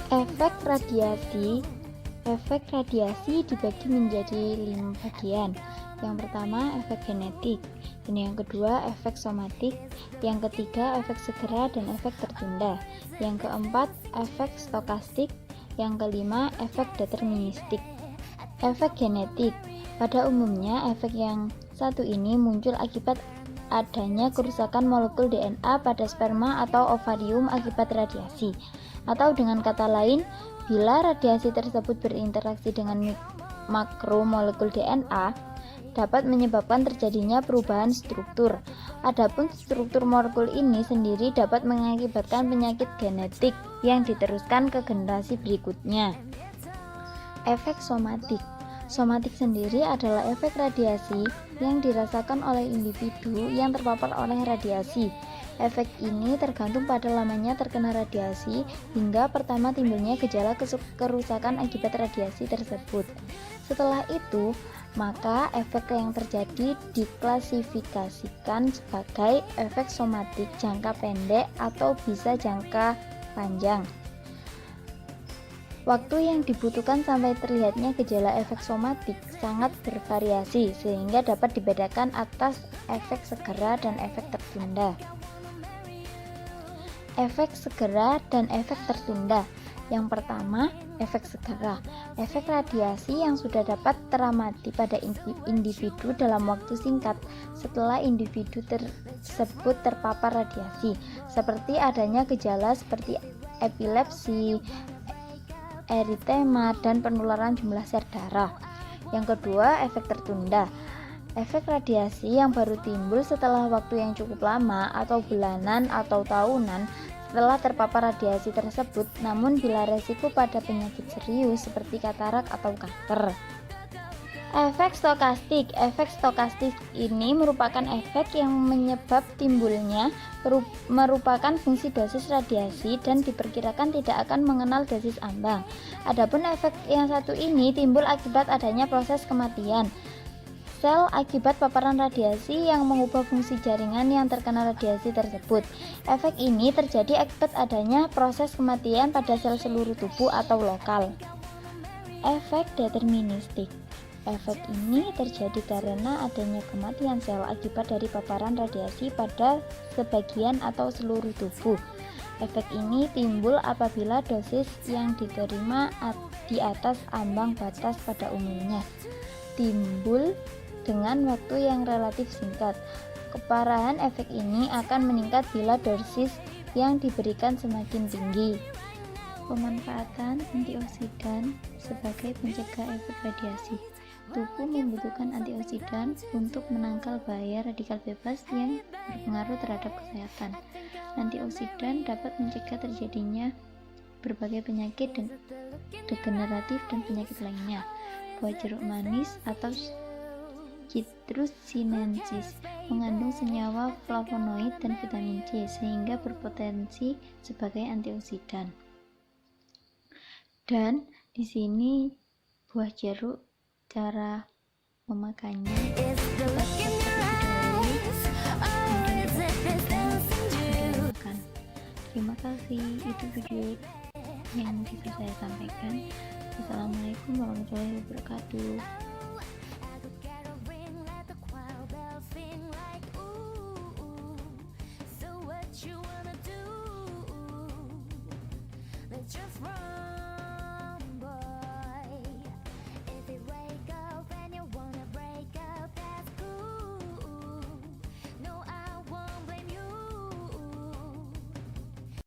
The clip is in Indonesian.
Efek radiasi. Efek radiasi dibagi menjadi 5 bagian. Yang pertama, efek genetik. Dan yang kedua, efek somatik. Yang ketiga, efek segera dan efek tertunda. Yang keempat, efek stokastik. Yang kelima, efek deterministik. Efek genetik. Pada umumnya, efek yang satu ini muncul akibat adanya kerusakan molekul DNA pada sperma atau ovarium akibat radiasi. Atau dengan kata lain, bila radiasi tersebut berinteraksi dengan makromolekul DNA, dapat menyebabkan terjadinya perubahan struktur. Adapun struktur molekul ini sendiri dapat mengakibatkan penyakit genetik yang diteruskan ke generasi berikutnya. Efek somatik. Somatik sendiri adalah efek radiasi yang dirasakan oleh individu yang terpapar oleh radiasi. Efek ini tergantung pada lamanya terkena radiasi hingga pertama timbulnya gejala kerusakan akibat radiasi tersebut. Setelah itu, maka efek yang terjadi diklasifikasikan sebagai efek somatik jangka pendek atau bisa jangka panjang. Waktu yang dibutuhkan sampai terlihatnya gejala efek somatik sangat bervariasi sehingga dapat dibedakan atas efek segera dan efek tertunda. Efek segera dan efek tertunda. Yang pertama, efek segera. Efek radiasi yang sudah dapat teramati pada individu dalam waktu singkat setelah individu tersebut terpapar radiasi, seperti adanya gejala seperti epilepsi, eritema, dan penularan jumlah sel darah. Yang kedua, efek tertunda. Efek radiasi yang baru timbul setelah waktu yang cukup lama atau bulanan atau tahunan setelah terpapar radiasi tersebut, namun bila resiko pada penyakit serius seperti katarak atau kanker. Efek stokastik. Efek stokastik ini merupakan efek yang menyebab timbulnya merupakan fungsi dosis radiasi dan diperkirakan tidak akan mengenal dosis ambang. Adapun efek yang satu ini timbul akibat adanya proses kematian sel akibat paparan radiasi yang mengubah fungsi jaringan yang terkena radiasi tersebut. Efek ini terjadi akibat adanya proses kematian pada sel seluruh tubuh atau lokal. Efek deterministik. Efek ini terjadi karena adanya kematian sel akibat dari paparan radiasi pada sebagian atau seluruh tubuh. Efek ini timbul apabila dosis yang diterima di atas ambang batas pada umumnya. Timbul dengan waktu yang relatif singkat. Keparahan efek ini akan meningkat bila dosis yang diberikan semakin tinggi. Pemanfaatan antioksidan sebagai pencegah efek radiasi. Tubuh membutuhkan antioksidan untuk menangkal bahaya radikal bebas yang berpengaruh terhadap kesehatan. Antioksidan dapat mencegah terjadinya berbagai penyakit dan degeneratif dan penyakit lainnya. Buah jeruk manis atau Citrus sinensis mengandung senyawa flavonoid dan vitamin C sehingga berpotensi sebagai antioksidan. Dan di sini buah jeruk cara memakannya Terima kasih, itu video yang bisa saya sampaikan. Assalamualaikum warahmatullahi wabarakatuh.